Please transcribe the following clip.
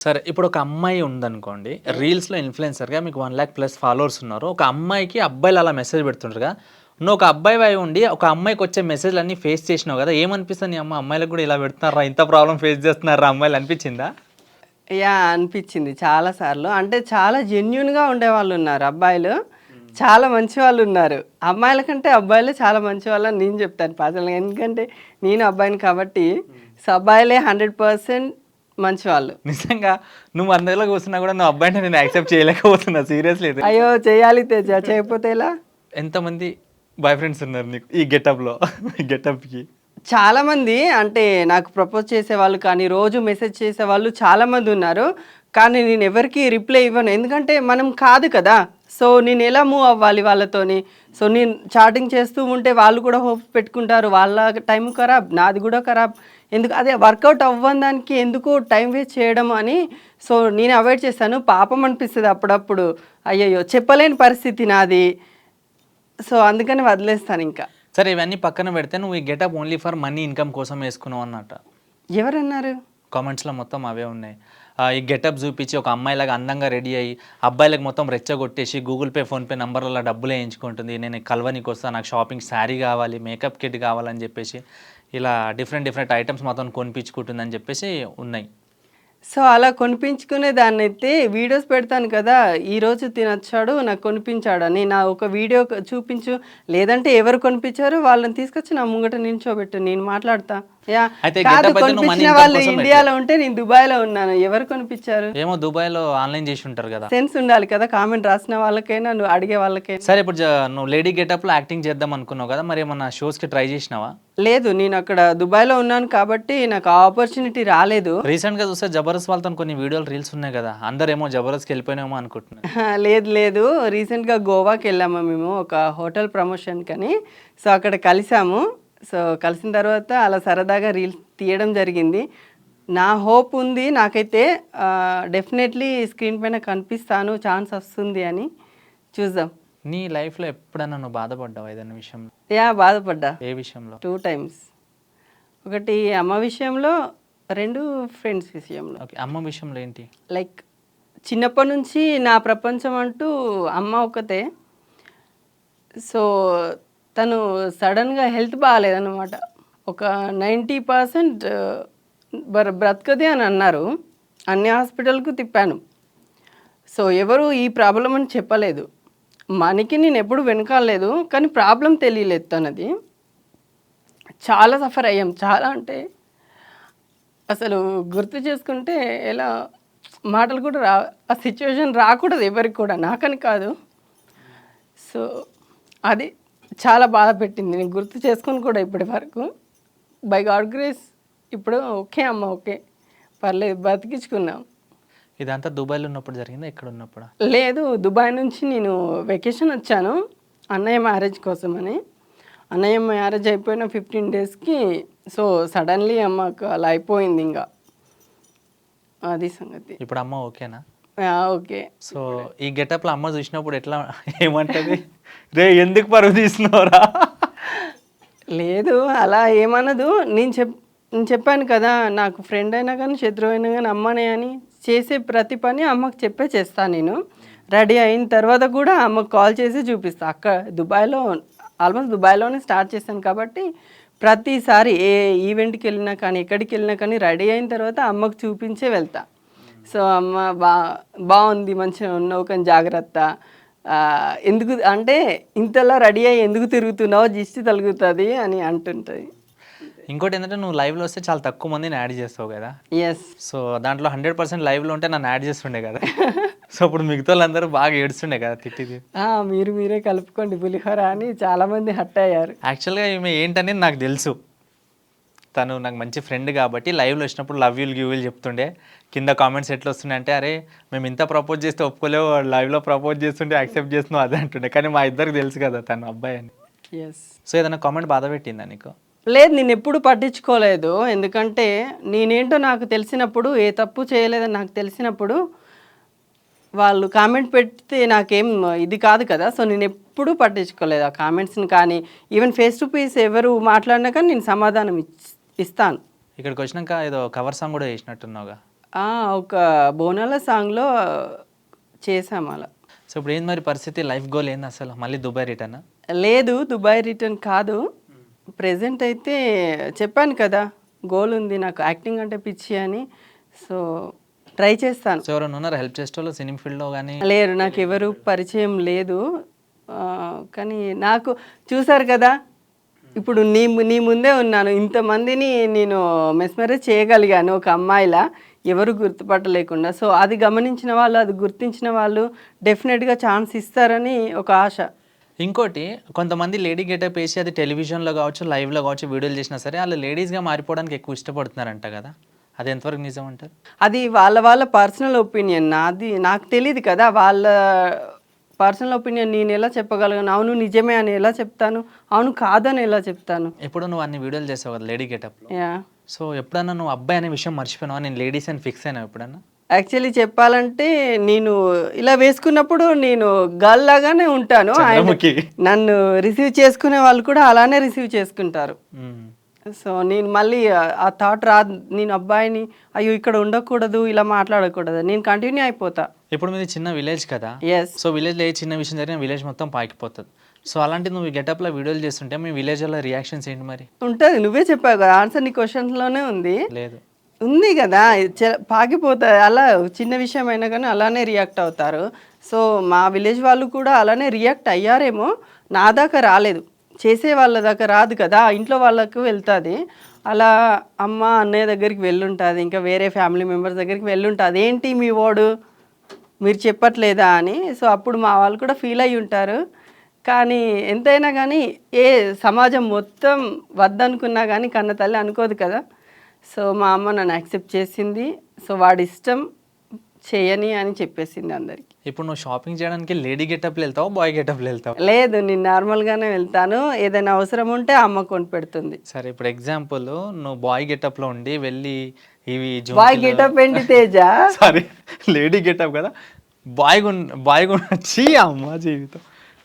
సరే ఇప్పుడు ఒక అమ్మాయి ఉందనుకోండి. రీల్స్‌లో ఇన్‌ఫ్లుయెన్సర్‌గా మీకు 1,00,000 ప్లస్ ఫాలోవర్స్ ఉన్నారు. ఒక అమ్మాయికి అబ్బాయిలు అలా మెసేజ్ పెడుతుంటారుగా. నువ్వు ఒక అబ్బాయివై ఉండి ఒక అమ్మాయికొచ్చే మెసేజ్‌లన్నీ ఫేస్ చేసినావు గదా! ఏమనిపిస్తది నీ అమ్మాయిలకు గూడా ఇలా పెడుతున్నార్రా, ఇంత ప్రాబ్లమ్ ఫేస్ చేస్తున్నార్రా అమ్మాయిలు అనిపించిందా? అనిపిచ్చింది చాలా సార్లు. అంటే చాలా జెన్యూన్‌గా ఉండేవాళ్ళున్నారు అబ్బాయిలు. చాలా మంచివాళ్ళున్నారు. అమ్మాయిల కంటే అబ్బాయిలే చాలా మంచివాళ్ళని నేను జెప్తాను పర్సనల్‌గా. ఎందుకంటే నేను అబ్బాయిని కాబట్టి, సో, అబ్బాయిలే 100% మంచివాళ్ళు. నిజంగా నువ్వు అందులో కూర్చున్నా గూడా నువ్వు అబ్బాయి అంటే నేను యాక్సెప్ట్ చేయలేకపోతున్నా సీరియస్‌లీ తెలుసా? అయ్యో! చేయాలి తేజ, చేయకపోతే ఎలా? ఎంతమంది బాయ్ ఫ్రెండ్స్ ఉన్నారు నీకు ఈ గెటప్‌లో? ఈ గెటప్‌కి? చాలామంది అంటే నాకు ప్రపోజ్ చేసేవాళ్ళు కానీ, రోజు మెసేజ్ చేసేవాళ్ళు చాలామంది ఉన్నారు. కానీ నేను ఎవరికీ రిప్లై ఇవ్వను. ఎందుకంటే మనం కాదు కదా! సో, నేను ఎలా మూవ్ అవ్వాలి వాళ్ళతోని? సో, నేను చాటింగ్ చేస్తూ ఉంటే వాళ్ళు కూడా హోప్స్ పెట్టుకుంటారు. వాళ్ళ టైం ఖరాబ్, నాది కూడా ఖరాబ్. ఎందుకు అదే వర్కౌట్ అవ్వని దానికి ఎందుకు టైం వేస్ట్ చేయడం అని, సో, నేను అవాయిడ్ చేశాను. పాపం అనిపిస్తది అప్పుడప్పుడు. అయ్యయ్యో! చెప్పలేని పరిస్థితి నాది. సో, అందుకని వదిలేస్తానింక. సరే ఇవన్నీ పక్కన పెడితే నువ్వు ఈ getup only for money income కోసం వేసుకున్నావు అన్నట్ట. ఎవరన్నారు? కామెంట్స్‌లో మొత్తం అవే ఉన్నాయి. ఈ గెటప్ చూపించి ఒక అమ్మాయిలాగా అందంగా రెడీ అయ్యి, అబ్బాయిలకు మొత్తం రెచ్చగొట్టేసి గూగుల్ పే, ఫోన్‌పే నంబర్‌లలో డబ్బులు వేయించుకుంటుంది. నేను కలవనీకొస్తా, నాకు షాపింగ్ శారీ కావాలి, మేకప్ కిట్ కావాలని చెప్పేసి, ఇలా డిఫరెంట్ డిఫరెంట్ ఐటెమ్స్ మొత్తం కొనిపించుకుంటుందని చెప్పేసి ఉన్నాయి. సో, అలా కొనిపించుకునే దాన్నైతే వీడియోస్ పెడతాను కదా! ఈరోజు తినొచ్చాడు, నాకు కొనిపించాడని. నా ఒక వీడియో చూపించు, లేదంటే ఎవరు కొనిపించారో వాళ్ళని తీసుకొచ్చి నా ముంగట నించోబెట్టు. నేను మాట్లాడతా. అయితే కాదు, గెటప్ అయితే నువ్వు మనీ కొనిపించిన ఇన్‌కమ్ వాళ్ళు కోసం ఇండియాలో ఉంటే నేను దుబాయ్‌లో ఉన్నాను. ఎవరు కొనిపించారు? ఏమో దుబాయ్‌లో ఆన్‌లైన్ చేసి ఉంటారు కదా! సెన్స్ ఉండాలి కదా! కామెంట్ రాసిన వాళ్ళకైనా, నువ్వు అడిగే వాళ్ళకైనా. సరే ఇప్పుడు నువ్వు లేడీ గెటప్‌లో యాక్టింగ్ చేద్దాం అనుకున్నావు కదా! మరి ఏమన్నా షోస్‌కి ట్రై చేసినావా? లేదు, నేను అక్కడ దుబాయ్‌లో ఉన్నాను కాబట్టి నాకు ఆ ఆపర్చునిటీ రాలేదు. రీసెంట్‌గా చూస్తే జబర్దస్త్ వాళ్ళతోని కొన్ని వీడియోలు, రీల్స్ ఉన్నాయి కదా! అందరేమో జబర్దస్త్‌కి వెళ్ళిపోయినామో అనుకుంటున్నారు. లేదు, లేదు. రీసెంట్‌గా గోవాకెళ్ళాము మేము ఒక హోటల్ ప్రమోషన్‌కని. సో, అక్కడ కలిసాము. సో, కలిసిన తర్వాత అలా సరదాగా రీల్స్ తీయడం జరిగింది. నా హోప్ ఉంది నాకైతే, డెఫినెట్‌లీ స్క్రీన్ పైన కనిపిస్తాను, ఛాన్స్ వస్తుంది అని. చూద్దాం. నీ లైఫ్‌లో ఎప్పుడైనా నువ్వు బాధపడ్డావా ఏదైనా విషయంలో? బాధపడ్డా. ఏ విషయంలో? 2 టైమ్స్. ఒకటి అమ్మ విషయంలో, 2 ఫ్రెండ్స్ విషయంలో. ఓకే. అమ్మ విషయంలో ఏంటి? లైక్ చిన్నప్పటి నుంచి నా ప్రపంచం అంటూ అమ్మ ఒక్కతే. సో, తను సడన్‌గా హెల్త్ బాగాలేదనమాట. ఒక 90% బ్రతకది అని అన్నారు. అన్ని హాస్పిటల్‌కు తిప్పాను. సో, ఎవరు ఈ ప్రాబ్లమ్ అని చెప్పలేదు. మనకి నేను ఎప్పుడు వెనకాడలేదు. కానీ ప్రాబ్లమ్ తెలియలేదు తనది. చాలా సఫర్ అయ్యాం. చాలా అంటే అసలు గుర్తు చేసుకుంటే ఎలా మాటలు కూడా ఆ సిచ్యువేషన్ రాకూడదు ఎవరికి కూడా, నాకని కాదు. సో, అది చాలా బాధ పెట్టింది. నేను గుర్తు చేసుకొని కూడా ఇప్పటి వరకు. బై గాడ్ గ్రేస్ ఇప్పుడు ఓకే అమ్మ, ఓకే, పర్లేదు, బతికించుకున్నాం. ఇదంతా దుబాయ్‌లో ఉన్నప్పుడు జరిగిందా? ఇక్కడ ఉన్నప్పుడా? లేదు, దుబాయ్ నుంచి నేను వెకేషన్ వచ్చాను అన్నయ్య మ్యారేజ్ కోసమని. అన్నయ్య మ్యారేజ్ అయిపోయిన 15 డేస్కి సో, సడన్లీ అమ్మకు అలా అయిపోయింది ఇంకా. అది సంగతి. ఇప్పుడు అమ్మ ఓకేనా? ఓకే. సో, ఈ గెటప్‌లో అమ్మ చూసినప్పుడు ఎట్లా ఏమంటది? రేయ్ ఎందుకు పరువు తీస్తున్నావురా? లేదు, అలా ఏమనదు. నేను చెప్పాను కదా, నాకు ఫ్రెండ్ అయినా కానీ శత్రువు అయినా కానీ అమ్మనే అని. చేసే ప్రతి పని అమ్మకి చెప్పే చేస్తాను నేను. రెడీ అయిన తర్వాత కూడా అమ్మకు కాల్ చేసి చూపిస్తా. అక్కడ దుబాయ్‌లో ఆల్మోస్ట్ దుబాయ్‌లోనే స్టార్ట్ చేశాను కాబట్టి ప్రతిసారి ఏ ఈవెంట్‌కి వెళ్ళినా కానీ, ఎక్కడికి వెళ్ళినా కానీ రెడీ అయిన తర్వాత అమ్మకు చూపించే వెళ్తా. సో, అమ్మ బాగుంది, మంచిగా ఉన్నావు కానీ జాగ్రత్త. ఎందుకు అంటే ఇంతలా రెడీ అయ్యి ఎందుకు తిరుగుతున్నావు, దిష్టి తగులుతుంది అని అంటుంటుంది. ఇంకోటి ఏంటంటే నువ్వు లైవ్‌లో వస్తే చాలా తక్కువ మందిని యాడ్ చేస్తావు కదా! యెస్. సో, దాంట్లో 100% లైవ్‌లో ఉంటే నన్ను యాడ్ చేస్తుండే కదా! సో, అప్పుడు మిగతాళ్ళందరూ బాగా ఏడుస్తుండే కదా తిట్టిది. మీరే కలుపుకోండి పులిహోర అని చాలామంది హర్ట్ అయ్యారు. యాక్చువల్‌గా ఈమె ఏంటనేది నాకు తెలుసు. తను నాకు మంచి ఫ్రెండ్ కాబట్టి లైవ్‌లో వచ్చినప్పుడు లవ్ యూలు, గివ్ యూలు చెప్తుండే. కింద కామెంట్స్ ఎట్లా వస్తున్నాయంటే, "అరే మేము ఇంత ప్రపోజ్ చేస్తే ఒప్పుకోలేవు, లైవ్‌లో ప్రపోజ్ చేస్తుంటే యాక్సెప్ట్ చేస్తున్నావు" అదే అంటుండే. కానీ మా ఇద్దరికి తెలుసు కదా తను అబ్బాయి అని. యెస్. సో, ఏదైనా కామెంట్ బాధ పెట్టిందా నీకు? లేదు, నేను ఎప్పుడు పట్టించుకోలేదు. ఎందుకంటే నేనేంటో నాకు తెలిసినప్పుడు, ఏ తప్పు చేయలేదని నాకు తెలిసినప్పుడు వాళ్ళు కామెంట్ పెడితే నాకేం ఇది కాదు కదా! సో, నేను ఎప్పుడూ పట్టించుకోలేదు ఆ కామెంట్స్‌ని కానీ, ఈవెన్ ఫేస్ టు ఫేస్ ఎవరు మాట్లాడినా కానీ నేను సమాధానం ఇస్తాను. ఇక్కడికి వచ్చినాక ఏదో కవర్ సాంగ్ కూడా చేసినట్టున్నావుగా? ఒక బోనాల సాంగ్లో చేసాం అలా. సో ఇప్పుడు ఏంది మరి పరిస్థితి, లైఫ్ గోల్ ఏంది అసలు? మళ్ళీ దుబాయ్ రిటర్న్? లేదు, దుబాయ్ రిటర్న్ కాదు. ప్రెజెంట్ అయితే చెప్పాను కదా, గోల్ ఉంది నాకు, యాక్టింగ్ అంటే పిచ్చి అని. సో ట్రై చేస్తాను. సో ఎవరైనా ఉన్నారా హెల్ప్ చేసేవాళ్ళు సినిమా ఫీల్డ్లో కానీ? లేరు, నాకు ఎవరు పరిచయం లేదు. కానీ నాకు చూసారు కదా, ఇప్పుడు నీ ముందే ఉన్నాను, ఇంతమందిని నేను మెస్మరైజ్ చేయగలిగాను ఒక అమ్మాయిలా, ఎవరు గుర్తుపట్టలేకుండా. సో అది గమనించిన వాళ్ళు, అది గుర్తించిన వాళ్ళు డెఫినెట్గా ఛాన్స్ ఇస్తారని ఒక ఆశ. ఇంకోటి, కొంతమంది లేడీ గెటప్ వేసి అది టెలివిజన్లో కావచ్చు, లైవ్లో కావచ్చు, వీడియోలు చేసినా సరే వాళ్ళు లేడీస్గా మారిపోవడానికి ఎక్కువ ఇష్టపడుతున్నారంట కదా, అది ఎంతవరకు నిజం అంటారు? అది వాళ్ళ పర్సనల్ ఒపీనియన్, నాకు తెలియదు కదా. వాళ్ళ పర్సనల్ ఒపీనియన్ నేను ఎలా చెప్పగలను? అవును నిజమే అని ఎలా చెప్తాను, అవును కాదని ఎలా చెప్తాను? ఎప్పుడు నువ్వు అన్ని వీడియోలు చేసావు కదా లేడీ గెటప్లో, యా. సో ఎప్పుడన్నా నువ్వు అబ్బాయి అనే విషయం మర్చిపోయినావా? నేను లేడీస్ అని ఫిక్స్ అయినా ఎప్పుడన్నా? యాక్చువల్లీ చెప్పాలంటే నేను ఇలా వేసుకున్నప్పుడు నేను గర్ల్ లాగానే ఉంటాను. నన్ను రిసీవ్ చేసుకునే వాళ్ళు కూడా అలానే రిసీవ్ చేసుకుంటారు. సో నేను మళ్ళీ ఆ థాట్ రాదు, నేను అబ్బాయిని అయ్యో ఇక్కడ ఉండకూడదు, ఇలా మాట్లాడకూడదు, నేను కంటిన్యూ అయిపోతా. ఇప్పుడు మీది చిన్న విలేజ్ కదా, ఎస్. సో విలేజ్లో ఏ చిన్న విషయం జరిగిన విలేజ్ మొత్తం పాకిపోతుంది. సో అలాంటి నువ్వు గెటప్లో వీడియోలు చేస్తుంటే మీ విలేజ్ వాళ్ళ రియాక్షన్స్ ఏంటి మరి? ఉంటుంది, నువ్వే చెప్పావు కదా ఆన్సర్, నీ క్వశ్చన్లోనే ఉంది. లేదు ఉంది కదా, పాకిపోతాయి. అలా చిన్న విషయం అయినా కానీ అలానే రియాక్ట్ అవుతారు. సో మా విలేజ్ వాళ్ళు కూడా అలానే రియాక్ట్ అయ్యారేమో, నా దాకా రాలేదు, చేసే వాళ్ళ దాకా రాదు కదా, ఇంట్లో వాళ్ళకు వెళ్తుంది. అలా అమ్మ అన్నయ్య దగ్గరికి వెళ్ళుంటుంది, ఇంకా వేరే ఫ్యామిలీ మెంబర్స్ దగ్గరికి వెళ్ళుంటుంది, ఏంటి మీ వాడు మీరు చెప్పట్లేదా అని. సో అప్పుడు మా వాళ్ళు కూడా ఫీల్ అయ్యి ఉంటారు. కానీ ఎంతైనా కానీ ఏ సమాజం మొత్తం వద్దనుకున్నా కానీ కన్న తల్లి అనుకోదు కదా. సో మా అమ్మ నన్ను యాక్సెప్ట్ చేసింది. సో వాడి ఇష్టం చేయని అని చెప్పేసింది అందరికి. ఇప్పుడు నువ్వు షాపింగ్ చేయడానికి లేడీ గెటప్లో వెళ్తావు, బాయ్ గెటప్లో వెళ్తావు? లేదు, నేను నార్మల్గానే వెళ్తాను, ఏదైనా అవసరం ఉంటే అమ్మ కొని పెడుతుంది. సరే ఇప్పుడు ఎగ్జాంపుల్ నువ్వు బాయ్ గెటప్లో ఉండి వెళ్ళి ఇవి బాయ్ గెటప్ ఏంటి తేజ? సారీ లేడీ గెటప్ కదా, బాయ్ వచ్చి అమ్మ జీవితం